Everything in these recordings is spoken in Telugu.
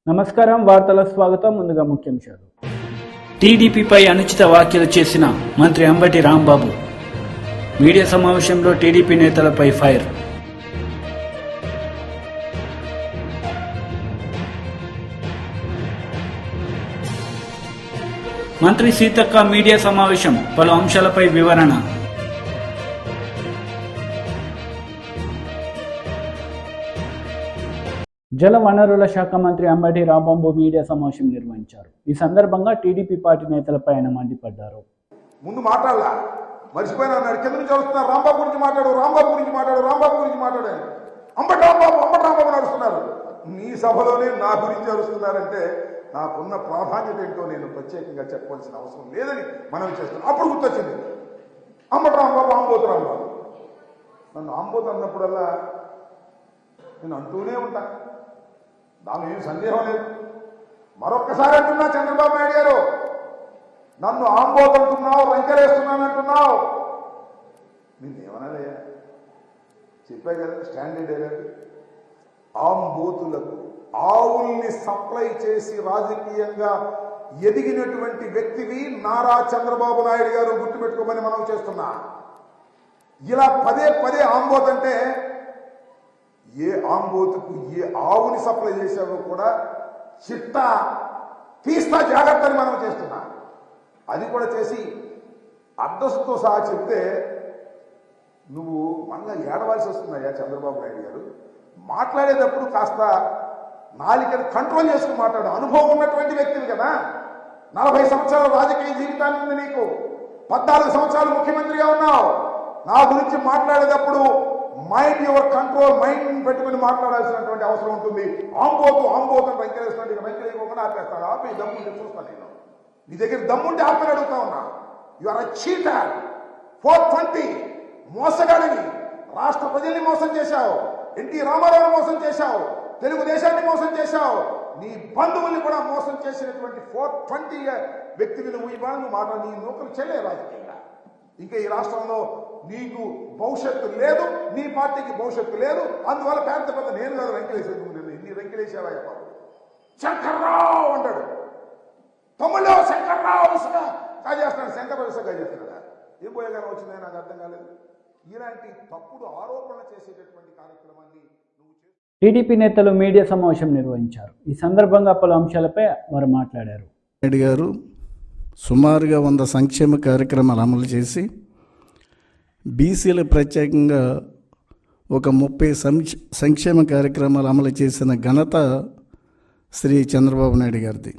నమస్కారం, వార్తల స్వాగతం. ముందుగా ముఖ్యాంశాలు. టీడీపీపై అనుచిత వ్యాఖ్యలు చేసిన మంత్రి అంబటి రాంబాబు. మీడియా సమావేశంలో టీడీపీ నేతలపై ఫైర్. మంత్రి సీతక్క మీడియా సమావేశం, పలు అంశాలపై వివరణ. జల వనరుల శాఖ మంత్రి అంబటి రాంబాబు మీడియా సమావేశం నిర్వహించారు. ఈ సందర్భంగా టీడీపీ పార్టీ నేతలపై ఆయన మండిపడ్డారు. ముందు మాట్లాడలా, మర్చిపోయినా అన్నాడు. కింద నుంచి వస్తున్నారు, రాంబాబు గురించి మాట్లాడు, రాంబాబు గురించి మాట్లాడు, రాంబాబు గురించి మాట్లాడాను. అంబటి రాంబాబు నడుస్తున్నారు. మీ సభలోనే నా గురించి అరుస్తున్నారంటే నాకున్న ప్రాధాన్యత ఏంటో నేను ప్రత్యేకంగా చెప్పవలసిన అవసరం లేదని మనం చేస్తున్నాను. అప్పుడు గుర్తొచ్చింది అంబటి రాంబాబు, ఆంబోతు రాంబాబు. నన్ను ఆంబోతు అన్నప్పుడల్లా నేను అంటూనే ఉంటా, దాని ఏం సందేహం లేదు. మరొక్కసారి అంటున్నా, చంద్రబాబు నాయుడు గారు నన్ను ఆంబోతు అంటున్నావు, రంకెలేస్తున్నాను అంటున్నావు. నేనేమనాలయ్యా, చెప్పా కదా, స్టాండర్డ్ లేదు. ఆంబోతులకు ఆవుల్ని సప్లై చేసి రాజకీయంగా ఎదిగినటువంటి వ్యక్తివి నారా చంద్రబాబు నాయుడు గారు, గుర్తుపెట్టుకోమని మనం చేస్తున్నా. ఇలా పదే పదే ఆంబోత్ అంటే ఏ ఆంబోతుకు ఏ ఆవుని సప్లై చేశావో కూడా చిట్టా తీస్తా జాగ్రత్త అని మనం చేస్తున్నాం. అది కూడా చేసి అడ్రస్తో సహా చెప్తే నువ్వు మళ్ళా ఏడవలసి వస్తుందయ్యా చంద్రబాబు నాయుడు గారు. మాట్లాడేటప్పుడు కాస్త నాలికని కంట్రోల్ చేసుకుని మాట్లాడు. అనుభవం ఉన్నటువంటి వ్యక్తివి కదా, 40 సంవత్సరాల రాజకీయ జీవితాన్ని ఉంది నీకు, 14 సంవత్సరాలు ముఖ్యమంత్రిగా ఉన్నావు. నా గురించి మాట్లాడేటప్పుడు మైండ్ యువర్ కంట్రోల్, మైండ్ పెట్టుకుని మాట్లాడాల్సినటువంటి అవసరం ఉంటుంది. ఆంబోతు అని వెంకటేశ్వర వెంకటేశ్వర ఆపేస్తాడు. ఆపి దమ్ముంటే చూస్తాను నేను. నీ దగ్గర దమ్ముంటే ఆపని అడుగుతా ఉన్నా. యు ఆర్ అ చీటర్, 420 మోసగాడిని. రాష్ట్ర ప్రజల్ని మోసం చేశావు, ఎన్టీ రామారావుని మోసం చేశావు, తెలుగుదేశాన్ని మోసం చేశావు, నీ బంధువుల్ని కూడా మోసం చేసినటువంటి 420 వ్యక్తిని నువ్వు ఇవాళ మాట నీ నూకలు చెల్లే రాజకీయంగా. ఇంకా ఈ రాష్ట్రంలో నీకు భవిష్యత్తు లేదు, నీ పార్టీకి భవిష్యత్తు లేదు. అందువల్ల పెద్ద నేను కాదు వెంకటేశ్వర, ఇన్ని వెంకటేశ్వర శంకర్రావు అంటాడు. తమ్ముళ్ళు శంకర్రావు కాజేస్తున్నాడు, శంకర్రావు కాజేస్తున్నాడా? ఏం పోయేగానే వచ్చిందని నాకు అర్థం కాలేదు. ఇలాంటి తప్పుడు ఆరోపణలు చేసేటటువంటి కార్యక్రమాన్ని నువ్వు టీడీపీ నేతలు మీడియా సమావేశం నిర్వహించారు. ఈ సందర్భంగా పలు అంశాలపై వారు మాట్లాడారు. నాయుడు గారు సుమారుగా 100 సంక్షేమ కార్యక్రమాలు అమలు చేసి బీసీలు ప్రత్యేకంగా ఒక 30 సంక్షేమ కార్యక్రమాలు అమలు చేసిన ఘనత శ్రీ చంద్రబాబు నాయుడు గారిది.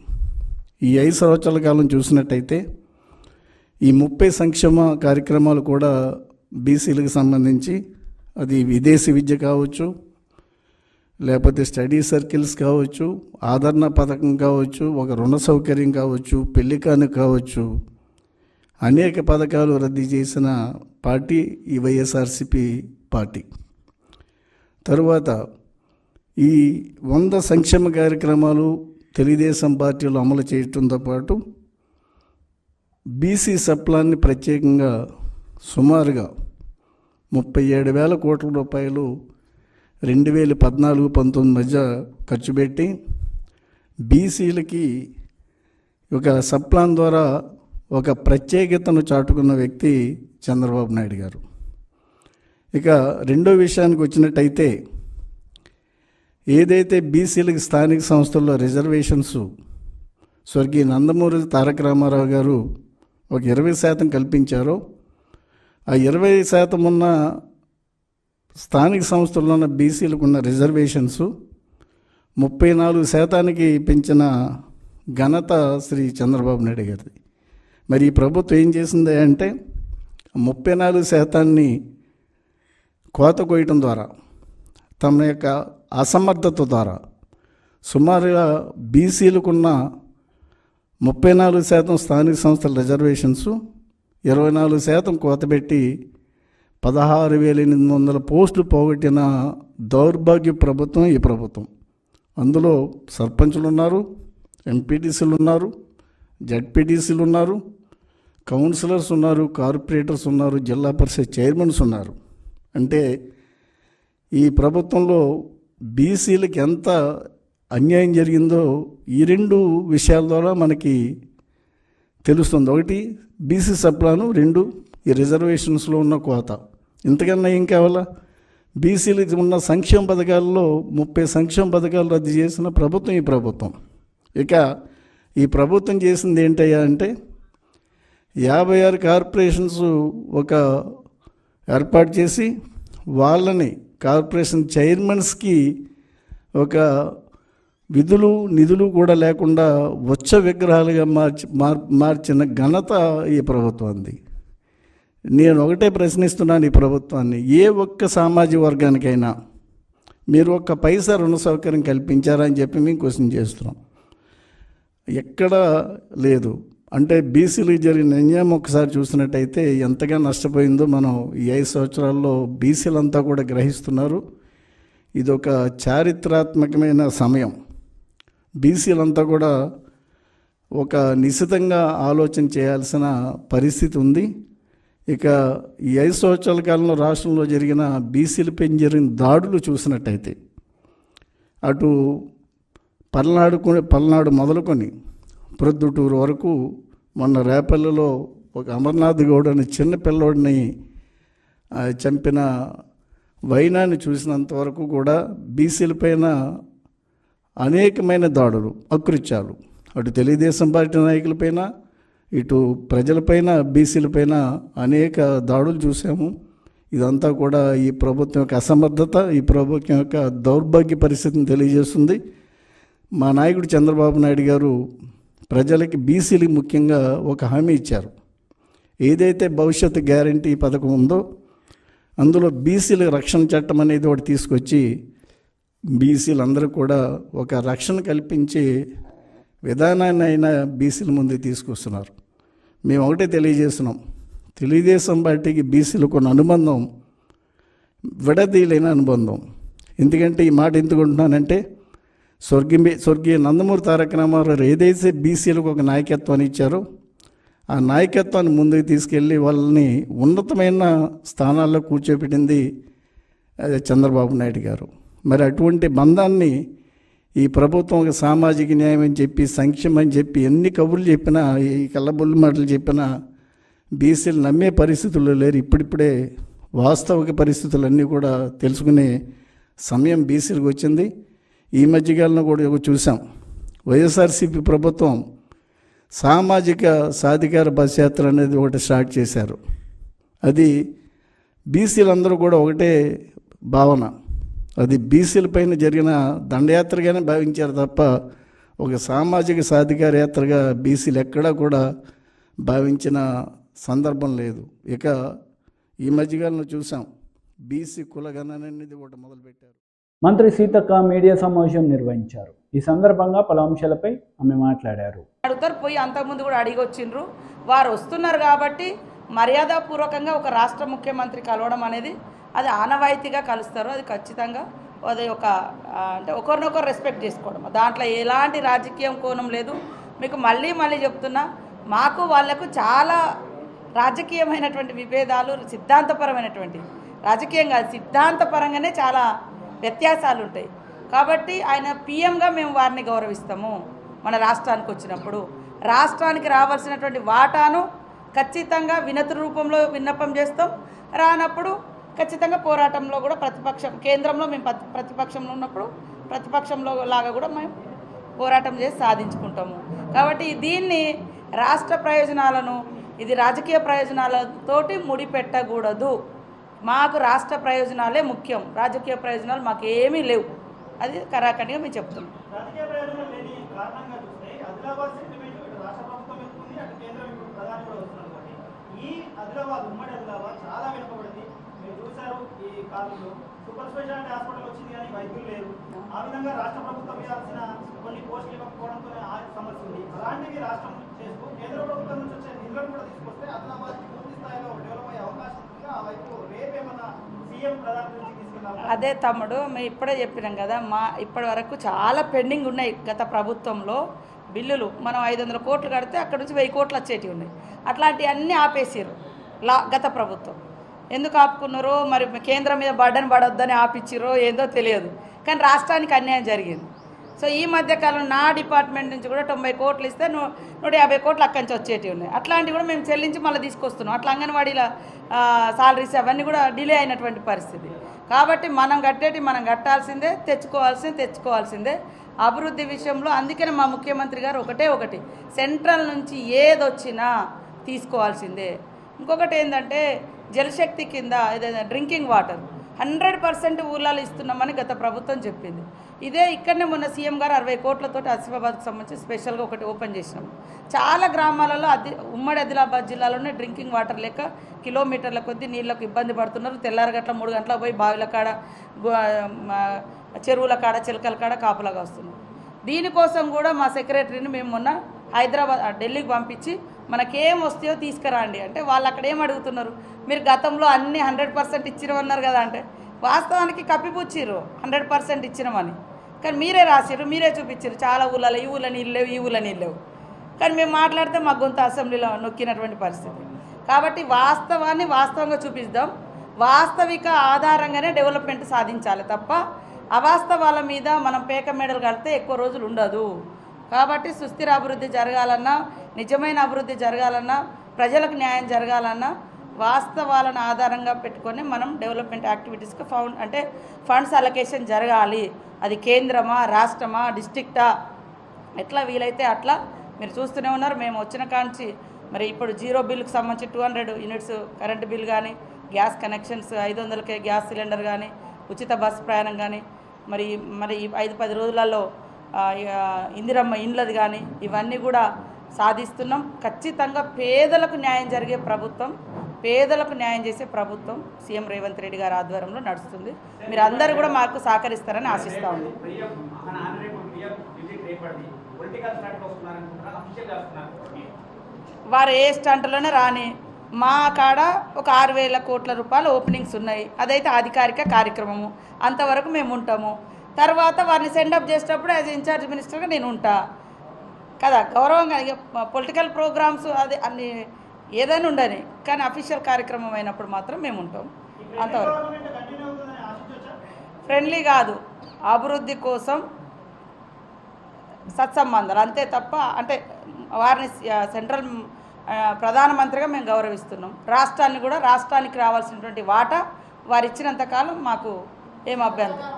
ఈ 5 సంవత్సరాల కాలం చూసినట్టయితే ఈ 30 సంక్షేమ కార్యక్రమాలు కూడా బీసీలకు సంబంధించి, అది విదేశీ విద్య కావచ్చు, లేకపోతే స్టడీ సర్కిల్స్ కావచ్చు, ఆదరణ పథకం కావచ్చు, ఒక రుణ సౌకర్యం కావచ్చు, పెళ్లికాను కావచ్చు, అనేక పథకాలు రద్దు చేసిన పార్టీ ఈ వైఎస్ఆర్సీపీ పార్టీ. తరువాత ఈ 100 సంక్షేమ కార్యక్రమాలు తెలుగుదేశం పార్టీలో అమలు చేయడంతో పాటు బీసీ సప్లాన్ని ప్రత్యేకంగా సుమారుగా 37,000 కోట్ల రూపాయలు 2014-19 మధ్య ఖర్చు పెట్టి బీసీలకి ఒక సప్లాన్ ద్వారా ఒక ప్రత్యేకతను చాటుకున్న వ్యక్తి చంద్రబాబు నాయుడు గారు. ఇక రెండో విషయానికి వచ్చినట్టయితే, ఏదైతే బీసీలకి స్థానిక సంస్థల్లో రిజర్వేషన్స్ స్వర్గీయ నందమూరి తారక రామారావు గారు ఒక 20% కల్పించారో, ఆ 20% ఉన్న స్థానిక సంస్థల్లో ఉన్న బీసీలకు ఉన్న రిజర్వేషన్స్ 34% పెంచిన ఘనత శ్రీ చంద్రబాబు నాయుడు గారిది. మరి ఈ ప్రభుత్వం ఏం చేసింది అంటే 34% కోత కోయటం ద్వారా, తమ యొక్క అసమర్థత ద్వారా సుమారుగా బీసీలకున్న 34% స్థానిక సంస్థల రిజర్వేషన్స్ 24% కోత పెట్టి 16,800 పోస్టులు పోగొట్టిన దౌర్భాగ్య ప్రభుత్వం ఈ ప్రభుత్వం. అందులో సర్పంచులు ఉన్నారు, ఎంపీటీసీలు ఉన్నారు, జడ్పీటీసీలు ఉన్నారు, కౌన్సిలర్స్ ఉన్నారు, కార్పొరేటర్స్ ఉన్నారు, జిల్లా పరిషత్ చైర్మన్స్ ఉన్నారు. అంటే ఈ ప్రభుత్వంలో బీసీలకు ఎంత అన్యాయం జరిగిందో ఈ రెండు విషయాల ద్వారా మనకి తెలుస్తుంది. ఒకటి బీసీ సప్లాను, రెండు ఈ రిజర్వేషన్స్లో ఉన్న కోత. ఇంతకన్నా ఏం కావాలా? బీసీలకు ఉన్న సంక్షేమ పథకాల్లో 30 సంక్షేమ పథకాలు రద్దు చేసిన ప్రభుత్వం ఈ ప్రభుత్వం. ఇక ఈ ప్రభుత్వం చేసింది ఏంటయ్యా అంటే 56 కార్పొరేషన్స్ ఒక ఏర్పాటు చేసి వాళ్ళని కార్పొరేషన్ చైర్మన్స్కి ఒక విధులు నిధులు కూడా లేకుండా ఉచ్చ విగ్రహాలుగా మార్చిన ఘనత ఈ ప్రభుత్వాన్ని. నేను ఒకటే ప్రశ్నిస్తున్నాను ఈ ప్రభుత్వాన్ని, ఏ ఒక్క సామాజిక వర్గానికైనా మీరు ఒక్క పైసా రుణ సౌకర్యం కల్పించారా అని చెప్పి మేము క్వశ్చన్ చేస్తున్నాం. ఎక్కడా లేదు. అంటే బీసీలకు జరిగిన అన్యాయం ఒకసారి చూసినట్టయితే ఎంతగా నష్టపోయిందో మనం ఈ 5 సంవత్సరాల్లో బీసీలంతా కూడా గ్రహిస్తున్నారు. ఇదొక చారిత్రాత్మకమైన సమయం. బీసీలంతా కూడా ఒక నిశితంగా ఆలోచన చేయాల్సిన పరిస్థితి ఉంది. ఇక ఈ 5 సంవత్సరాల కాలంలో రాష్ట్రంలో జరిగిన బీసీలపై జరిగిన దాడులు చూసినట్టయితే అటు పల్నాడు మొదలుకొని ప్రొద్దుటూరు వరకు, మొన్న రేపల్లిలో ఒక అమర్నాథ్ గౌడ్ అనే చిన్న పిల్లోడిని చంపిన వైనాన్ని చూసినంత వరకు కూడా బీసీలపైన అనేకమైన దాడులు, అకృత్యాలు, అటు తెలుగుదేశం పార్టీ నాయకులపైన, ఇటు ప్రజలపైన, బీసీలపైన అనేక దాడులు చూసాము. ఇదంతా కూడా ఈ ప్రభుత్వం యొక్క అసమర్థత, ఈ ప్రభుత్వం యొక్క దౌర్భాగ్య పరిస్థితిని తెలియజేస్తుంది. మా నాయకుడు చంద్రబాబు నాయుడు గారు ప్రజలకి, బీసీలకి ముఖ్యంగా ఒక హామీ ఇచ్చారు. ఏదైతే భవిష్యత్తు గ్యారంటీ పథకం ఉందో అందులో బీసీల రక్షణ చట్టం అనేది ఒకటి తీసుకొచ్చి బీసీలందరూ కూడా ఒక రక్షణ కల్పించే విధానాన్ని అయినా బీసీల ముందు తీసుకొస్తున్నారు. మేము ఒకటే తెలియజేస్తున్నాం, తెలుగుదేశం పార్టీకి బీసీలకు ఉన్న అనుబంధం విడదీయలేని అనుబంధం. ఎందుకంటే ఈ మాట ఎందుకుంటున్నానంటే స్వర్గీయ నందమూరి తారక రామారావు ఏదైతే బీసీలకు ఒక నాయకత్వాన్ని ఇచ్చారో ఆ నాయకత్వాన్ని ముందుకు తీసుకెళ్ళి వాళ్ళని ఉన్నతమైన స్థానాల్లో కూర్చోబెట్టింది చంద్రబాబు నాయుడు గారు. మరి అటువంటి బంధాన్ని ఈ ప్రభుత్వం ఒక సామాజిక న్యాయం అని చెప్పి, సంక్షేమం అని చెప్పి ఎన్ని కబుర్లు చెప్పినా, ఈ కళ్ళబొల్లి మాటలు చెప్పినా బీసీలు నమ్మే పరిస్థితుల్లో లేరు. ఇప్పుడిప్పుడే వాస్తవిక పరిస్థితులన్నీ కూడా తెలుసుకునే సమయం బీసీలకు వచ్చింది. ఈ మధ్యకాలంలో కూడా చూసాం, వైఎస్ఆర్సీపీ ప్రభుత్వం సామాజిక సాధికార బస్ యాత్ర అనేది ఒకటి స్టార్ట్ చేశారు. అది బీసీలందరూ కూడా ఒకటే భావన, అది బీసీలపైన జరిగిన దండయాత్రగానే భావించారు తప్ప ఒక సామాజిక సాధికార యాత్రగా బీసీలు ఎక్కడా కూడా భావించిన సందర్భం లేదు. ఇక ఈ మధ్యకాలంలో చూసాం, బీసీ కులగణన అనేది ఒకటి మొదలుపెట్టారు. మంత్రి సీతక్క మీడియా సమావేశం నిర్వహించారు. ఈ సందర్భంగా పలు అంశాలపై ఆమె మాట్లాడారు. అడుగుతారు, పోయి అంతకుముందు కూడా అడిగి వచ్చిండ్రు. వారు వస్తున్నారు కాబట్టి మర్యాదపూర్వకంగా ఒక రాష్ట్ర ముఖ్యమంత్రి కలవడం అనేది అది ఆనవాయితీగా కలుస్తారు. అది ఖచ్చితంగా అది ఒక అంటే ఒకరినొకరు రెస్పెక్ట్ చేసుకోవడం, దాంట్లో ఎలాంటి రాజకీయం కోణం లేదు. మీకు మళ్ళీ చెప్తున్నా, మాకు వాళ్లకు చాలా రాజకీయమైనటువంటి విభేదాలు, సిద్ధాంతపరమైనటువంటి, రాజకీయం కాదు సిద్ధాంతపరంగానే చాలా వ్యత్యాసాలు ఉంటాయి. కాబట్టి ఆయన పీఎంగా మేము వారిని గౌరవిస్తాము. మన రాష్ట్రానికి వచ్చినప్పుడు రాష్ట్రానికి రావాల్సినటువంటి వాటాను ఖచ్చితంగా వినతి రూపంలో విన్నపం చేస్తాం. రానప్పుడు ఖచ్చితంగా పోరాటంలో కూడా ప్రతిపక్షం, కేంద్రంలో మేము ప్రతిపక్షంలో ఉన్నప్పుడు ప్రతిపక్షంలో లాగా కూడా మేము పోరాటం చేసి సాధించుకుంటాము. కాబట్టి దీన్ని రాష్ట్ర ప్రయోజనాలను, ఇది రాజకీయ ప్రయోజనాలతోటి ముడిపెట్టకూడదు. మాకు రాష్ట్ర ప్రయోజనాలే ముఖ్యం, రాజకీయ ప్రయోజనాలు మాకు ఏమీ లేవు. అది కరాఖండిగా మేము చెప్తున్నాం. సూపర్ స్పెషాలిటీ హాస్పిటల్ వచ్చింది కానీ వైద్యులు లేరు. ఆ విధంగా రాష్ట్ర ప్రభుత్వం ఇవ్వాల్సిన కొన్ని పోస్టులు ఇవ్వకపోవడంతో సమస్య ఉంది. అలాంటివి రాష్ట్రం చేస్తూ కేంద్ర ప్రభుత్వం నుంచి వచ్చే నిధులను కూడా తీసుకొస్తే ఆదిలాబాద్ పూర్తి స్థాయిలో డెవలప్ అయ్యే అవకాశం ఉంది. ఆ వైపు రేపేమన్నా సీఎం ప్రధాని నుంచి తీసుకెళ్ళాలి. అదే తమ్ముడు, మేము ఇప్పుడే చెప్పినాం కదా, ఇప్పటి వరకు చాలా పెండింగ్ ఉన్నాయి. గత ప్రభుత్వంలో బిల్లులు మనం 500 కోట్లు కడితే అక్కడ నుంచి 1000 కోట్లు వచ్చేటివి ఉన్నాయి. అట్లాంటివన్నీ ఆపేసారు గత ప్రభుత్వం. ఎందుకు ఆపుకున్నారో మరి, కేంద్రం మీద బర్డన్ పడొద్దని ఆపిచ్చిరో ఏందో తెలియదు. కానీ రాష్ట్రానికి అన్యాయం జరిగింది. సో ఈ మధ్యకాలం నా డిపార్ట్మెంట్ నుంచి కూడా 90 కోట్లు ఇస్తే 150 కోట్లు అక్కడి నుంచి వచ్చేటివి ఉన్నాయి. అట్లాంటివి కూడా మేము చెల్లించి మళ్ళీ తీసుకొస్తున్నాం. అట్లా అంగన్వాడీల సాలరీస్ అవన్నీ కూడా డిలే అయినటువంటి పరిస్థితి. కాబట్టి మనం కట్టేటి మనం కట్టాల్సిందే, తెచ్చుకోవాల్సిందే అభివృద్ధి విషయంలో. అందుకనే మా ముఖ్యమంత్రి గారు ఒకటి సెంట్రల్ నుంచి ఏదొచ్చినా తీసుకోవాల్సిందే. ఇంకొకటి ఏంటంటే జలశక్తి కింద ఏదైనా డ్రింకింగ్ వాటర్ 100% ఊళ్ళలో ఇస్తున్నామని గత ప్రభుత్వం చెప్పింది. ఇదే ఇక్కడనే మొన్న సీఎం గారు 60 కోట్లతోటి ఆసిఫాబాద్కి సంబంధించి స్పెషల్గా ఒకటి ఓపెన్ చేసినాం. చాలా గ్రామాలలో ఉమ్మడి ఆదిలాబాద్ జిల్లాలోనే డ్రింకింగ్ వాటర్ లేక కిలోమీటర్ల కొద్దీ నీళ్ళకు ఇబ్బంది పడుతున్నారు. తెల్లారగట్ల 3 గంటలకు పోయి బావిల కాడ, చెరువుల కాడ, చిలకల కాడ కాపలాగా వస్తున్నారు. దీనికోసం కూడా మా సెక్రటరీని మేము మొన్న ఢిల్లీకి పంపించి మనకేం వస్తాయో తీసుకురండి అంటే వాళ్ళు అక్కడ ఏం అడుగుతున్నారు, మీరు గతంలో అన్నీ 100% ఇచ్చినామన్నారు కదా అంటే వాస్తవానికి కప్పిపుచ్చిర్రు 100% ఇచ్చినామని. కానీ మీరే రాసిర్రు, మీరే చూపించారు చాలా ఊళ్ళలో ఈ ఊళ్ళో నీళ్ళు లేవు, ఈ ఊళ్ళో నీళ్ళు లేవు. కానీ మేము మాట్లాడితే మా గొంతు అసెంబ్లీలో నొక్కినటువంటి పరిస్థితి. కాబట్టి వాస్తవాన్ని వాస్తవంగా చూపిద్దాం. వాస్తవిక ఆధారంగానే డెవలప్మెంట్ సాధించాలి తప్ప అవాస్తవాల మీద మనం పేక మేడలు కడితే ఎక్కువ రోజులు ఉండదు. కాబట్టి సుస్థిర అభివృద్ధి జరగాలన్నా, నిజమైన అభివృద్ధి జరగాలన్నా, ప్రజలకు న్యాయం జరగాలన్నా వాస్తవాలను ఆధారంగా పెట్టుకొని మనం డెవలప్మెంట్ యాక్టివిటీస్కి ఫండ్స్ అలొకేషన్ జరగాలి. అది కేంద్రమా, రాష్ట్రమా, డిస్ట్రిక్టా, ఎట్లా వీలైతే అట్లా. మీరు చూస్తూనే ఉన్నారు, మేము వచ్చిన కాంచి మరి ఇప్పుడు 0 బిల్లుకు సంబంధించి 200 యూనిట్స్ కరెంటు బిల్ కానీ, గ్యాస్ కనెక్షన్స్ 500కే గ్యాస్ సిలిండర్ కానీ, ఉచిత బస్సు ప్రయాణం కానీ, మరి 5-10 రోజులలో ఇందిరమ్మ ఇండ్లది కానీ ఇవన్నీ కూడా సాధిస్తున్నాం. ఖచ్చితంగా పేదలకు న్యాయం జరిగే ప్రభుత్వం, పేదలకు న్యాయం చేసే ప్రభుత్వం సీఎం రేవంత్ రెడ్డి గారి ఆధ్వర్యంలో నడుస్తుంది. మీరు అందరూ కూడా మాకు సహకరిస్తారని ఆశిస్తా ఉన్నాం. వారు ఏ స్టంట్లోనే రాని మా కాడ ఒక 6,000 కోట్ల రూపాయల ఓపెనింగ్స్ ఉన్నాయి. అదైతే అధికారిక కార్యక్రమము, అంతవరకు మేము ఉంటాము. తర్వాత వారిని సెండప్ చేసేటప్పుడు యాజ్ ఇన్ఛార్జ్ మినిస్టర్గా నేను ఉంటా కదా, గౌరవంగా. పొలిటికల్ ప్రోగ్రామ్స్ అది అన్ని ఏదైనా ఉండని, కానీ అఫీషియల్ కార్యక్రమం అయినప్పుడు మాత్రం మేము ఉంటాం. అంతవరకు ఫ్రెండ్లీ కాదు, అభివృద్ధి కోసం సత్సంబంధాలు అంతే తప్ప. అంటే వారిని సెంట్రల్ ప్రధానమంత్రిగా మేము గౌరవిస్తున్నాం. రాష్ట్రాన్ని కూడా, రాష్ట్రానికి రావాల్సినటువంటి వాటా వారు ఇచ్చినంతకాలం మాకు ఏం అభ్యంతరం.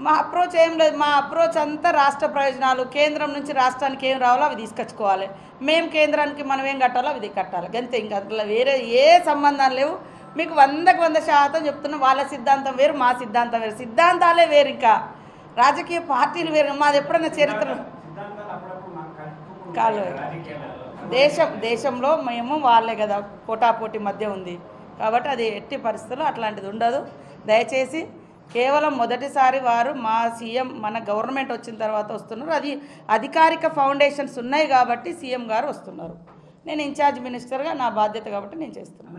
మా అప్రోచ్ ఏం లేదు. మా అప్రోచ్ అంతా రాష్ట్ర ప్రయోజనాలు, కేంద్రం నుంచి రాష్ట్రానికి ఏం రావాలో అవి తీసుకొచ్చుకోవాలి. మేము కేంద్రానికి మనం ఏం కట్టాలో అవి కట్టాలి, అంతే. ఇంకా అందులో వేరే ఏ సంబంధాలు లేవు. మీకు 100కి 100% చెప్తున్నాం. వాళ్ళ సిద్ధాంతం వేరు, మా సిద్ధాంతం వేరు, సిద్ధాంతాలే వేరు. ఇంకా రాజకీయ పార్టీలు వేరు. మాది ఎప్పుడైనా చరిత్ర కాదు. దేశంలో మేము వాళ్ళే కదా, పోటాపోటీ మధ్య ఉంది. కాబట్టి అది ఎట్టి పరిస్థితుల్లో అట్లాంటిది ఉండదు. దయచేసి కేవలం మొదటిసారి వారు మా సీఎం మన గవర్నమెంట్ వచ్చిన తర్వాత వస్తున్నారు. అది అధికారిక ఫౌండేషన్స్ ఉన్నాయి కాబట్టి సీఎం గారు వస్తున్నారు. నేను ఇన్ఛార్జ్ మినిస్టర్గా నా బాధ్యత కాబట్టి నేను చేస్తున్నాను.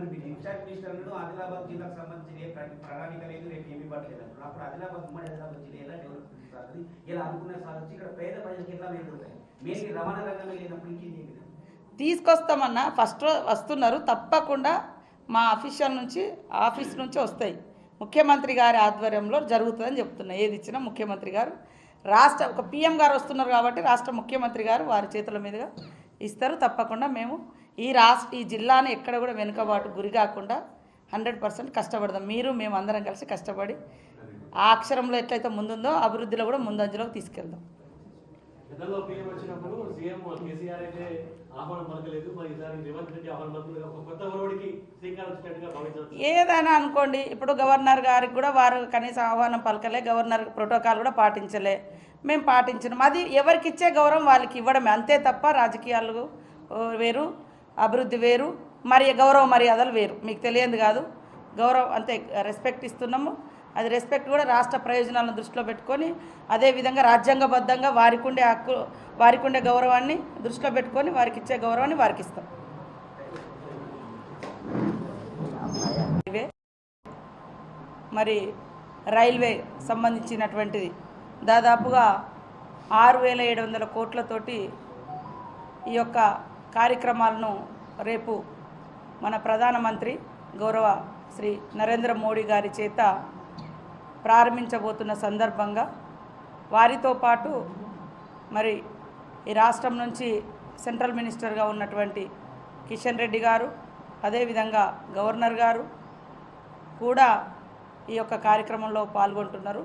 తీసుకొస్తామన్నా ఫస్ట్ వస్తున్నారు, తప్పకుండా మా అఫీషియల్ నుంచి ఆఫీస్ నుంచి వస్తాయి. ముఖ్యమంత్రి గారి ఆధ్వర్యంలో జరుగుతుందని చెప్తున్నా. ఏది ఇచ్చినా ముఖ్యమంత్రి గారు ఒక పిఎం గారు వస్తున్నారు కాబట్టి రాష్ట్ర ముఖ్యమంత్రి గారు వారి చేతుల మీదుగా ఇస్తారు. తప్పకుండా మేము ఈ జిల్లాను ఎక్కడ కూడా వెనుకబాటు గురి కాకుండా 100% కష్టపడదాం. మేము అందరం కలిసి కష్టపడి ఆ అక్షరంలో ఎట్లయితే ముందుందో అభివృద్ధిలో కూడా ముందంజలోకి తీసుకెళ్దాం. గతంలో పీఎం వచ్చినప్పుడు సీఎం కేసీఆర్ అయితే ఆహ్వానం పలకలేదు, మరి ఈసారి రేవంత్ రెడ్డి ఆహ్వానం పలకలేదు. ఒక కొత్త ఒరవడికి శ్రీకారం చుట్టినట్టుగా భావించవచ్చు. ఏదైనా అనుకోండి, ఇప్పుడు గవర్నర్ గారికి కూడా వారు కనీసం ఆహ్వానం పలకలే, గవర్నర్ ప్రోటోకాల్ కూడా పాటించలే, మేము పాటించినాం. అది ఎవరికి ఇచ్చే గౌరవం వాళ్ళకి ఇవ్వడమే, అంతే తప్ప రాజకీయాలు వేరు, అభివృద్ధి వేరు, గౌరవ మర్యాదలు వేరు. మీకు తెలియదు కాదు, గౌరవం అంతే, రెస్పెక్ట్ ఇస్తున్నాము. అది రెస్పెక్ట్ కూడా రాష్ట్ర ప్రయోజనాలను దృష్టిలో పెట్టుకొని, అదేవిధంగా రాజ్యాంగబద్ధంగా వారికి ఉండే హక్కు, వారికి ఉండే గౌరవాన్ని దృష్టిలో పెట్టుకొని వారికి ఇచ్చే గౌరవాన్ని వారికి ఇస్తాం. మరి రైల్వే సంబంధించినటువంటిది దాదాపుగా 6,700 కోట్లతోటి ఈ యొక్క కార్యక్రమాలను రేపు మన ప్రధానమంత్రి గౌరవ శ్రీ నరేంద్ర మోడీ గారి చేత ప్రారంభించబోతున్న సందర్భంగా వారితో పాటు మరి ఈ రాష్ట్రం నుంచి సెంట్రల్ మినిస్టర్గా ఉన్నటువంటి కిషన్ రెడ్డి గారు, అదేవిధంగా గవర్నర్ గారు కూడా ఈ యొక్క కార్యక్రమంలో పాల్గొంటున్నారు.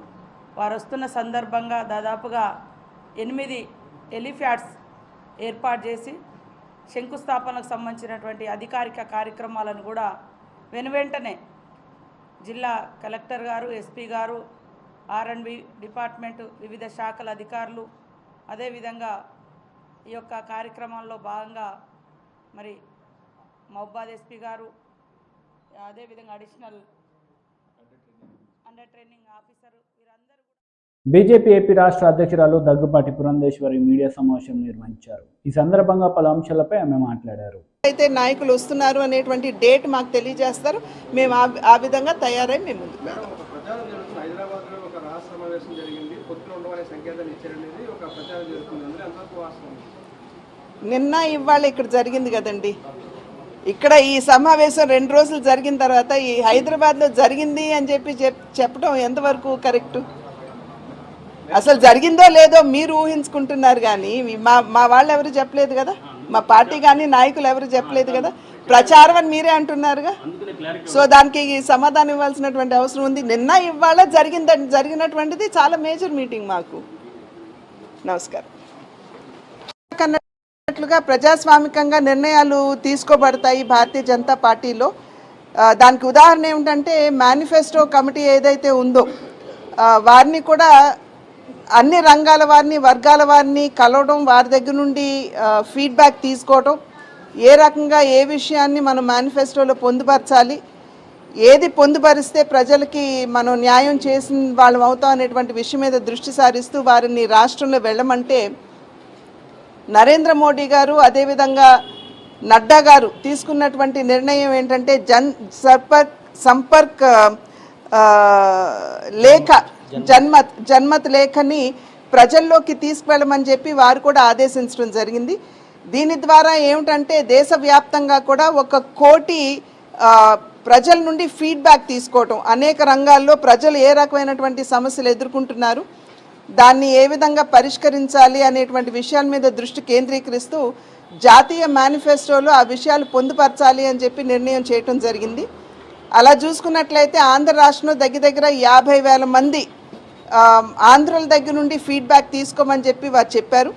వారు వస్తున్న సందర్భంగా దాదాపుగా 8 హెలిప్యాడ్స్ ఏర్పాటు చేసి శంకుస్థాపనకు సంబంధించినటువంటి అధికారిక కార్యక్రమాలను కూడా వెనువెంటనే జిల్లా కలెక్టర్ గారు, ఎస్పీ గారు, R&B డిపార్ట్మెంటు, వివిధ శాఖల అధికారులు, అదేవిధంగా ఈ యొక్క కార్యక్రమంలో భాగంగా మరి మహబాద్ ఎస్పీ గారు, అదేవిధంగా అడిషనల్ అండర్ ట్రైనింగ్ ఆఫీసరు వీరందరూ బీజేపీ ఏపీ రాష్ట్ర అధ్యక్షురాలు దగ్గుబాటి పురంధేశ్వరి మీడియా సమావేశం నిర్వహించారు. ఈ సందర్భంగా పలు అంశాలపై ఆమె మాట్లాడారు. అయితే నాయకులు వస్తున్నారు అనేటువంటి డేట్ మాకు తెలియజేస్తారు. మేము ఆ విధంగా తయారై మేము ముందుకు వెళ్తాం. హైదరాబాద్లో ఒక రాష్ట్ర సమావేశం జరిగింది, పొత్తులు ఉండవనే సంకేతాలు ఇచ్చారనేది ఒక ప్రచారం జరుగుతుంది. అంతవరకు వాస్తవం నిన్న ఇవాళ ఇక్కడ జరిగింది కదండి. ఇక్కడ ఈ సమావేశం 2 రోజులు జరిగిన తర్వాత ఈ హైదరాబాద్లో జరిగింది అని చెప్పడం ఎంతవరకు కరెక్టు? అసలు జరిగిందో లేదో మీరు ఊహించుకుంటున్నారు కానీ మా వాళ్ళు ఎవరు చెప్పలేదు కదా, మా పార్టీ కానీ నాయకులు ఎవరు చెప్పలేదు కదా. ప్రచారం అని మీరే అంటున్నారుగా. సో దానికి సమాధానం ఇవ్వాల్సినటువంటి అవసరం ఉంది. నిన్న ఇవాళ జరిగినటువంటిది చాలా మేజర్ మీటింగ్ మాకు. నమస్కారం. అన్నట్లుగా ప్రజాస్వామికంగా నిర్ణయాలు తీసుకోబడతాయి భారతీయ జనతా పార్టీలో. దానికి ఉదాహరణ ఏమిటంటే మేనిఫెస్టో కమిటీ ఏదైతే ఉందో వారిని కూడా అన్ని రంగాల వారిని, వర్గాల వారిని కలవడం, వారి దగ్గర నుండి ఫీడ్బ్యాక్ తీసుకోవడం, ఏ రకంగా ఏ విషయాన్ని మనం మేనిఫెస్టోలో పొందుపరచాలి, ఏది పొందుపరిస్తే ప్రజలకి మనం న్యాయం చేసిన వాళ్ళం అవుతాం అనేటువంటి విషయం మీద దృష్టి సారిస్తూ వారిని రాష్ట్రంలో వెళ్ళమంటే నరేంద్ర మోడీ గారు అదేవిధంగా నడ్డా గారు తీసుకున్నటువంటి నిర్ణయం ఏంటంటే సంపర్క్ లేఖ జన్మత్ లేఖని ప్రజల్లోకి తీసుకువెళ్ళమని చెప్పి వారు కూడా ఆదేశించడం జరిగింది. దీని ద్వారా ఏమిటంటే దేశవ్యాప్తంగా కూడా 1 కోటి ప్రజల నుండి ఫీడ్బ్యాక్ తీసుకోవటం, అనేక రంగాల్లో ప్రజలు ఏ రకమైనటువంటి సమస్యలు ఎదుర్కొంటున్నారు, దాన్ని ఏ విధంగా పరిష్కరించాలి అనేటువంటి విషయాల మీద దృష్టి కేంద్రీకరిస్తూ జాతీయ మేనిఫెస్టోలో ఆ విషయాలు పొందుపరచాలి అని చెప్పి నిర్ణయం చేయటం జరిగింది. అలా చూసుకున్నట్లయితే ఆంధ్ర రాష్ట్రంలో దగ్గర 50,000 మంది ఆంధ్రుల దగ్గర నుండి ఫీడ్బ్యాక్ తీసుకోమని చెప్పి వారు చెప్పారు.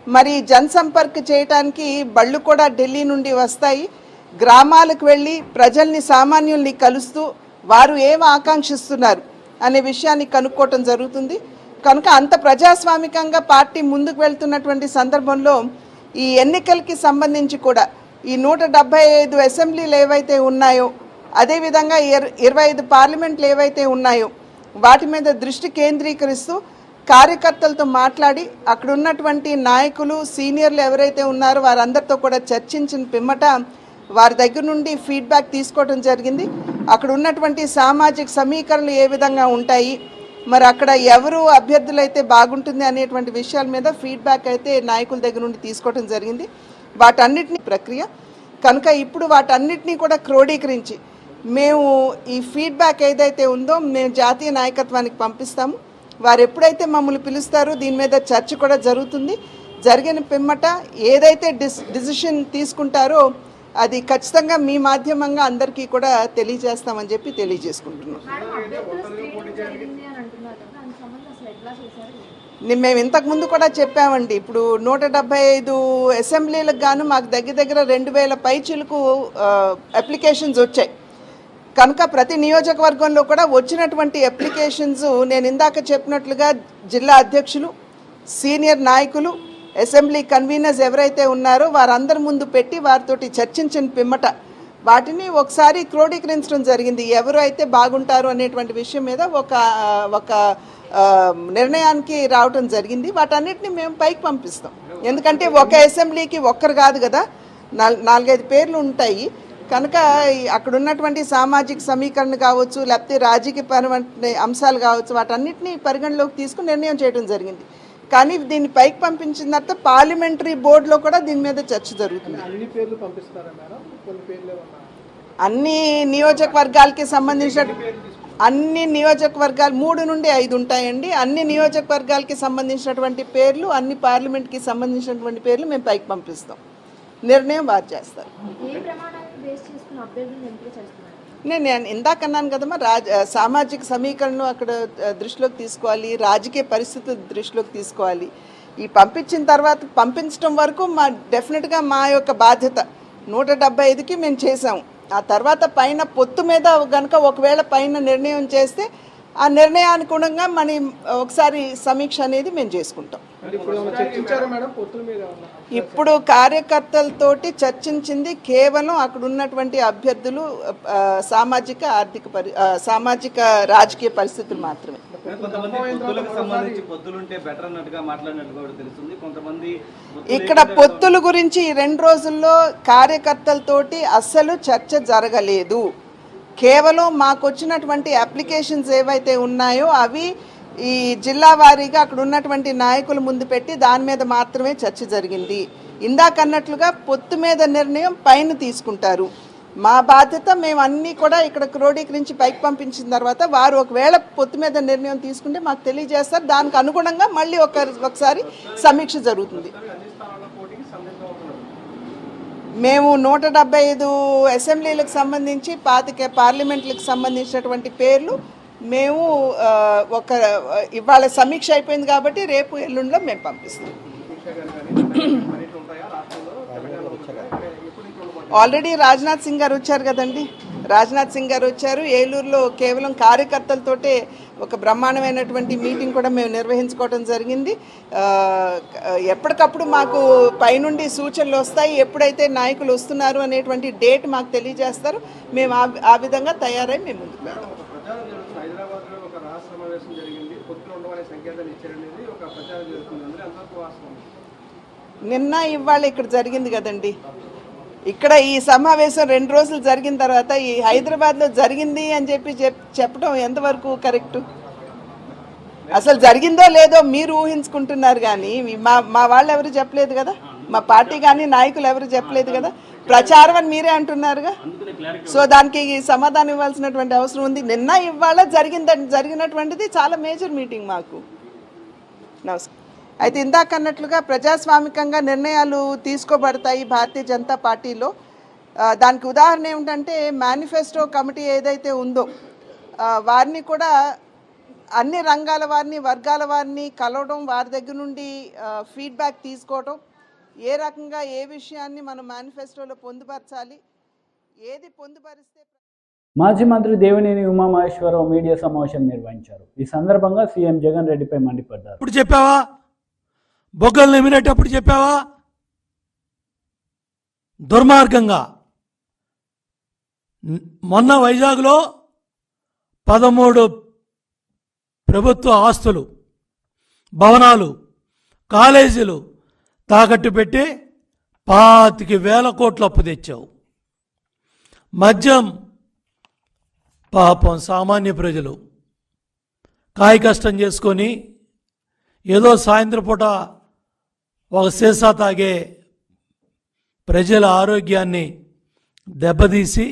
మరి జనసంపర్క్ చేయడానికి బళ్ళు కూడా ఢిల్లీ నుండి వస్తాయి. గ్రామాలకు వెళ్ళి ప్రజల్ని, సామాన్యుల్ని కలుస్తూ వారు ఏం ఆకాంక్షిస్తున్నారు అనే విషయాన్ని కనుక్కోవటం జరుగుతుంది. కనుక అంత ప్రజాస్వామికంగా పార్టీ ముందుకు వెళ్తున్నటువంటి సందర్భంలో ఈ ఎన్నికలకి సంబంధించి కూడా ఈ 175 అసెంబ్లీలు ఏవైతే ఉన్నాయో, అదేవిధంగా 25 పార్లమెంట్లు ఏవైతే ఉన్నాయో వాటి మీద దృష్టి కేంద్రీకరిస్తూ కార్యకర్తలతో మాట్లాడి అక్కడ ఉన్నటువంటి నాయకులు, సీనియర్లు ఎవరైతే ఉన్నారో వారందరితో కూడా చర్చించిన పిమ్మట వారి దగ్గర నుండి ఫీడ్బ్యాక్ తీసుకోవడం జరిగింది. అక్కడ ఉన్నటువంటి సామాజిక సమీకరణలు ఏ విధంగా ఉంటాయి, మరి అక్కడ ఎవరు అభ్యర్థులు అయితే బాగుంటుంది అనేటువంటి విషయాల మీద ఫీడ్బ్యాక్ అయితే నాయకుల దగ్గర నుండి తీసుకోవడం జరిగింది. వాటన్నిటిని ప్రక్రియ కనుక ఇప్పుడు వాటన్నిటినీ కూడా క్రోడీకరించి మేము ఈ ఫీడ్బ్యాక్ ఏదైతే ఉందో మేము జాతీయ నాయకత్వానికి పంపిస్తాము. వారు ఎప్పుడైతే మమ్మల్ని పిలుస్తారో దీని మీద చర్చ కూడా జరుగుతుంది. జరిగిన పిమ్మట ఏదైతే డిసిషన్ తీసుకుంటారో అది ఖచ్చితంగా మీ మాధ్యమంగా అందరికీ కూడా తెలియజేస్తామని చెప్పి తెలియజేసుకుంటున్నాం. మేము ఇంతకుముందు కూడా చెప్పామండి. ఇప్పుడు 175 అసెంబ్లీలకు గాను మాకు దగ్గర 2,000 పైచిలకు అప్లికేషన్స్ వచ్చాయి. కనుక ప్రతి నియోజకవర్గంలో కూడా వచ్చినటువంటి అప్లికేషన్స్ నేను ఇందాక చెప్పినట్లుగా జిల్లా అధ్యక్షులు, సీనియర్ నాయకులు, అసెంబ్లీ కన్వీనర్స్ ఎవరైతే ఉన్నారో వారందరి ముందు పెట్టి వారితోటి చర్చించిన పిమ్మట వాటిని ఒకసారి క్రోడీకరించడం జరిగింది. ఎవరు అయితే బాగుంటారు అనేటువంటి విషయం మీద ఒక నిర్ణయానికి రావటం జరిగింది. వాటన్నిటిని మేము పైకి పంపిస్తాం. ఎందుకంటే ఒక అసెంబ్లీకి ఒక్కరు కాదు కదా, 4-5 పేర్లు ఉంటాయి. కనుక అక్కడ ఉన్నటువంటి సామాజిక సమీకరణ కావచ్చు, లేకపోతే రాజకీయపరమైన అంశాలు కావచ్చు, వాటన్నిటిని పరిగణలోకి తీసుకుని నిర్ణయం చేయడం జరిగింది. కానీ దీన్ని పైకి పంపించిన తర్వాత పార్లమెంటరీ బోర్డులో కూడా దీని మీద చర్చ జరుగుతుంది. అన్ని నియోజకవర్గాలకి సంబంధించిన అన్ని నియోజకవర్గాలు 3 నుండి 5 ఉంటాయండి. అన్ని నియోజకవర్గాలకి సంబంధించినటువంటి పేర్లు, అన్ని పార్లమెంట్కి సంబంధించినటువంటి పేర్లు మేము పైకి పంపిస్తాం. నిర్ణయం వారు చేస్తారు. నేను ఇందాక అన్నాను కదమ్మా, సామాజిక సమీకరణను అక్కడ దృష్టిలోకి తీసుకోవాలి, రాజకీయ పరిస్థితులు దృష్టిలోకి తీసుకోవాలి. ఈ పంపించిన తర్వాత పంపించడం వరకు డెఫినెట్గా మా యొక్క బాధ్యత 175కి మేము చేసాము. ఆ తర్వాత పైన పొత్తు మీద కనుక ఒకవేళ పైన నిర్ణయం చేస్తే ఆ నిర్ణయానుగుణంగా మనం ఒకసారి సమీక్ష అనేది మేము చేసుకుంటాం. ఇప్పుడు కార్యకర్తలతోటి చర్చించింది కేవలం అక్కడ ఉన్నటువంటి అభ్యర్థులు సామాజిక రాజకీయ పరిస్థితులు మాత్రమే. ఇక్కడ పొత్తుల గురించి ఈ 2 రోజుల్లో కార్యకర్తలతోటి అస్సలు చర్చ జరగలేదు. కేవలం మాకు వచ్చినటువంటి అప్లికేషన్స్ ఏవైతే ఉన్నాయో అవి ఈ జిల్లా వారీగా అక్కడ ఉన్నటువంటి నాయకుల ముందు పెట్టి దాని మీద మాత్రమే చర్చ జరిగింది. ఇందాకన్నట్లుగా పొత్తు మీద నిర్ణయం పైన తీసుకుంటారు. మా బాధ్యత మేము అన్నీ కూడా ఇక్కడ క్రోడీకరించి పైకి పంపించిన తర్వాత వారు ఒకవేళ పొత్తు మీద నిర్ణయం తీసుకుంటే మాకు తెలియజేస్తారు. దానికి అనుగుణంగా మళ్ళీ ఒకసారి సమీక్ష జరుగుతుంది. మేము 175 అసెంబ్లీలకు సంబంధించి 25 పార్లమెంట్లకు సంబంధించినటువంటి పేర్లు మేము ఇవాళ సమీక్ష అయిపోయింది కాబట్టి రేపు ఎల్లుండిలో మేము పంపిస్తాం. ఆల్రెడీ రాజ్నాథ్ సింగ్ గారు వచ్చారు కదండి. రాజ్నాథ్ సింగ్ గారు వచ్చారు. ఏలూరులో కేవలం కార్యకర్తలతోటే ఒక బ్రహ్మాండమైనటువంటి మీటింగ్ కూడా మేము నిర్వహించుకోవడం జరిగింది. ఎప్పటికప్పుడు మాకు పైనుండి సూచనలు వస్తాయి. ఎప్పుడైతే నాయకులు వస్తున్నారు అనేటువంటి డేట్ మాకు తెలియజేస్తారు. మేము ఆ విధంగా తయారై మేము ముందుకు వెళ్తాం. నిన్న ఇవాళ ఇక్కడ జరిగింది కదండి. ఇక్కడ ఈ సమావేశం 2 రోజులు జరిగిన తర్వాత ఈ హైదరాబాద్లో జరిగింది అని చెప్పడం ఎంతవరకు కరెక్ట్? అసలు జరిగిందో లేదో మీరు ఊహించుకుంటున్నారు కానీ మా వాళ్ళు ఎవరు చెప్పలేదు కదా, మా పార్టీ కానీ నాయకులు ఎవరు చెప్పలేదు కదా. ప్రచారం అని మీరే అంటున్నారుగా. సో దానికి సమాధానం ఇవ్వాల్సినటువంటి అవసరం ఉంది. నిన్న ఇవాళ జరిగినటువంటిది చాలా మేజర్ మీటింగ్ మాకు. నమస్కారం. అయితే ఇందాక అన్నట్లుగా ప్రజాస్వామికంగా నిర్ణయాలు తీసుకోబడతాయి భారతీయ జనతా పార్టీలో. దానికి ఉదాహరణ ఏమిటంటే మేనిఫెస్టో కమిటీ ఏదైతే ఉందో వారిని కూడా అన్ని రంగాల వారిని, వర్గాల వారిని కలవడం, వారి దగ్గర నుండి ఫీడ్బ్యాక్ తీసుకోవడం, ఏ రకంగా ఏ విషయాన్ని మనం మేనిఫెస్టోలో పొందుపరచాలి, ఏది పొందుపరిస్తే. మాజీ మంత్రి దేవినేని ఉమామహేశ్వరరావు మీడియా సమావేశం నిర్వహించారు. ఈ సందర్భంగా సీఎం జగన్ రెడ్డిపై మండిపడ్డారు. ఇప్పుడు చెప్పావా? బొగ్గలు నిమిరేటప్పుడు చెప్పావా? దుర్మార్గంగా మొన్న వైజాగ్లో 13 ప్రభుత్వ ఆస్తులు, భవనాలు, కాలేజీలు తాకట్టు పెట్టి 25,000 కోట్ల అప్పు తెచ్చావు. మద్యం పాపం సామాన్య ప్రజలు కాయ కష్టం చేసుకొని ఏదో సాయంత్రం పూట ఒక సీసా తాగే ప్రజల ఆరోగ్యాన్ని దెబ్బతీసి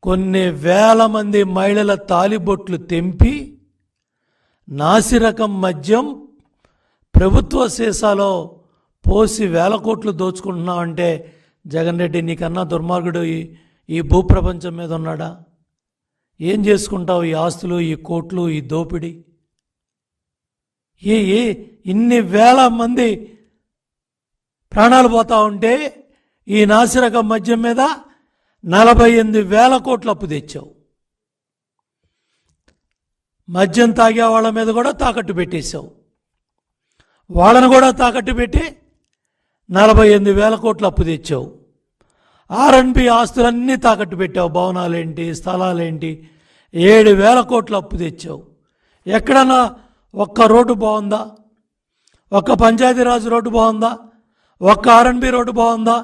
కొన్ని వేల మంది మహిళల తాలిబొట్లు తెంపి నాసిరకం మద్యం ప్రభుత్వ సీసాలో పోసి 1000 కోట్లు దోచుకుంటున్నావంటే జగన్ రెడ్డి నీకన్నా దుర్మార్గుడు ఈ భూప్రపంచం మీద ఉన్నాడా? ఏం చేసుకుంటావు ఈ ఆస్తులు, ఈ కోట్లు, ఈ దోపిడీ? ఇన్ని వేల మంది ప్రాణాలు పోతా ఉంటే ఈ నాసిరకం మద్యం మీద 48,000 కోట్ల అప్పు తెచ్చావు. మద్యం తాగే వాళ్ళ మీద కూడా తాకట్టు పెట్టేశావు. వాళ్ళను కూడా తాకట్టు పెట్టి 48,000 కోట్ల అప్పు తెచ్చావు. R&B ఆస్తులన్నీ తాకట్టు పెట్టావు. భవనాలేంటి, స్థలాలేంటి, 7,000 కోట్ల అప్పు తెచ్చావు. ఎక్కడన్నా ఒక్క రోడ్డు బాగుందా? ఒక్క పంచాయతీరాజ్ రోడ్డు బాగుందా? ఒక్క R&B రోడ్డు బాగుందా?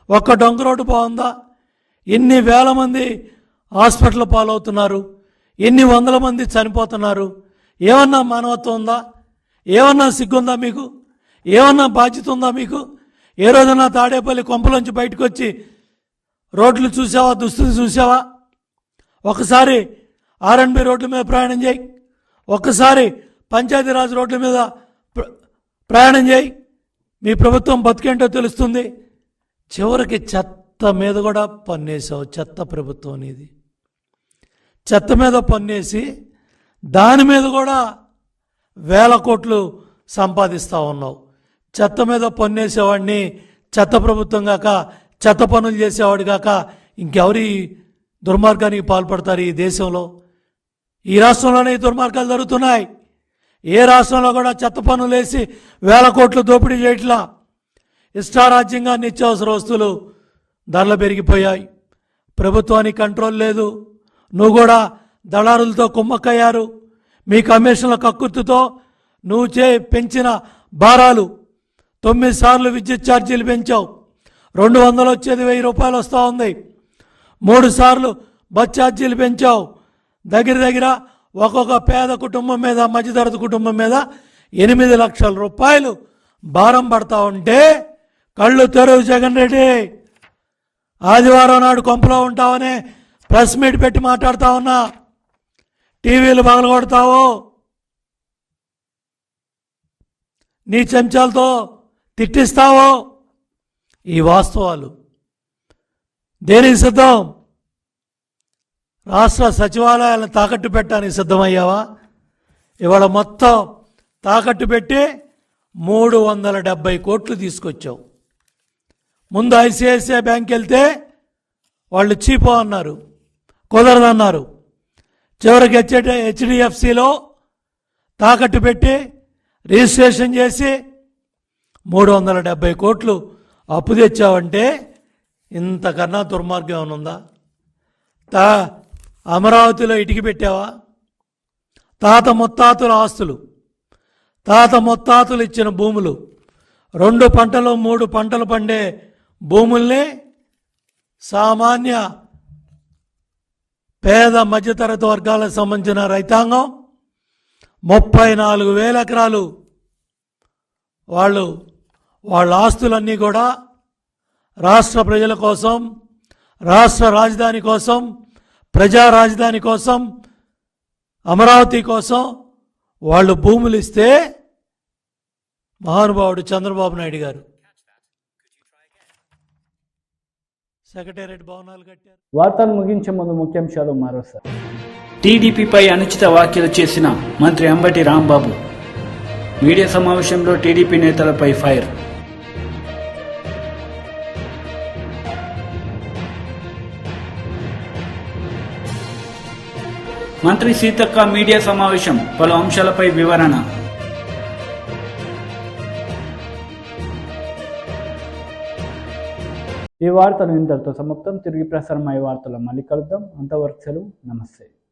ఒక్క డొంక రోడ్డు బాగుందా? ఎన్ని వేల మంది హాస్పిటల్ పాలవుతున్నారు, ఎన్ని వందల మంది చనిపోతున్నారు. ఏమన్నా మానవత్వం ఉందా? ఏమన్నా సిగ్గుందా మీకు? ఏమన్నా బాధ్యత ఉందా మీకు? ఏ రోజున తాడేపల్లి కొంపలోంచి బయటకు వచ్చి రోడ్లు చూసావా, దుస్థితి చూసావా? ఒకసారి R&B రోడ్ల మీద ప్రయాణం చేయి, ఒక్కసారి పంచాయతీరాజ్ రోడ్ల మీద ప్రయాణం చేయి, మీ ప్రభుత్వం బతికేంటో తెలుస్తుంది. చివరికి చెత్త మీద కూడా పన్నేసావు. చెత్త ప్రభుత్వం అనేది. చెత్త మీద పన్నేసి దాని మీద కూడా వేల కోట్లు సంపాదిస్తూ ఉన్నావు. చెత్త మీద పన్నేసేవాడిని చెత్త ప్రభుత్వం కాక, చెత్త పనులు చేసేవాడు కాక ఇంకెవరి దుర్మార్గానికి పాల్పడతారు ఈ దేశంలో? ఈ రాష్ట్రంలోనే ఈ దుర్మార్గాలు జరుగుతున్నాయి. ఏ రాష్ట్రంలో కూడా చెత్త పన్నులు వేసి వేల కోట్లు దోపిడీ చేయట్లా. ఇష్టారాజ్యంగా నిత్యావసర వస్తువులు ధరలు పెరిగిపోయాయి. ప్రభుత్వానికి కంట్రోల్ లేదు. నువ్వు కూడా దళారులతో కుమ్మక్కయ్యారు. మీ కమిషన్ల కక్కుర్తితో నువ్వు పెంచిన భారాలు 9 సార్లు విద్యుత్ ఛార్జీలు పెంచావు. 200 వచ్చేది 1000 రూపాయలు వస్తూ ఉంది. 3 సార్లు బస్ ఛార్జీలు పెంచావు. దగ్గర ఒక్కొక్క పేద కుటుంబం మీద, మధ్యతరగతి కుటుంబం మీద 8 లక్షల రూపాయలు భారం పడతా ఉంటే కళ్ళు తెరువు జగన్ రెడ్డి. ఆదివారం నాడు కొంపలో ఉంటావనే ప్రెస్ మీట్ పెట్టి మాట్లాడుతా ఉన్నా. టీవీలు పగలగొడతావు, నీ చెంచాలతో తిట్టిస్తావు. ఈ వాస్తవాలు దేనికి సిద్ధం? రాష్ట్ర సచివాలయాలను తాకట్టు పెట్టడానికి సిద్ధమయ్యావా? ఇవాళ మొత్తం తాకట్టు పెట్టి 370 కోట్లు తీసుకొచ్చావు. ముందు ICICI బ్యాంక్ వెళ్తే వాళ్ళు చీపో అన్నారు, కుదరదన్నారు. చివరికి HDFCలో తాకట్టు పెట్టి రిజిస్ట్రేషన్ చేసి 370 కోట్లు అప్పు తెచ్చావంటే ఇంతకన్నా దుర్మార్గం ఏమనుందా? అమరావతిలో ఇటుక పెట్టావా? తాత ముత్తాతల ఆస్తులు, తాత ముత్తాతలు ఇచ్చిన భూములు, 2 పంటలు 3 పంటలు పండే భూముల్ని సామాన్య పేద మధ్యతరగతి వర్గాలకు సంబంధించిన రైతాంగం 34,000 ఎకరాలు వాళ్ళ ఆస్తులన్నీ కూడా రాష్ట్ర ప్రజల కోసం, రాష్ట్ర రాజధాని కోసం, ప్రజా రాజధాని కోసం, అమరావతి కోసం వాళ్ళు భూములు ఇస్తే మహానుభావుడు చంద్రబాబు నాయుడు గారు సెక్రటేరియట్ భవనాలు కట్టారు. వార్తలు ముగించే ముందు ముఖ్యాంశాలు మరోసారి. టీడీపీపై అనుచిత వ్యాఖ్యలు చేసిన మంత్రి అంబటి రాంబాబు. మీడియా సమావేశంలో టీడీపీ నేతలపై ఫైర్. మంత్రి సీతక్క మీడియా సమావేశం, పలు అంశాలపై వివరణ. ఈ వార్తలు ఇంతటితో సమాప్తం. తిరిగి ప్రసారం అయ్యే వార్తలు మళ్ళీ కలుద్దాం. అంతవరకు సెలవు. నమస్తే.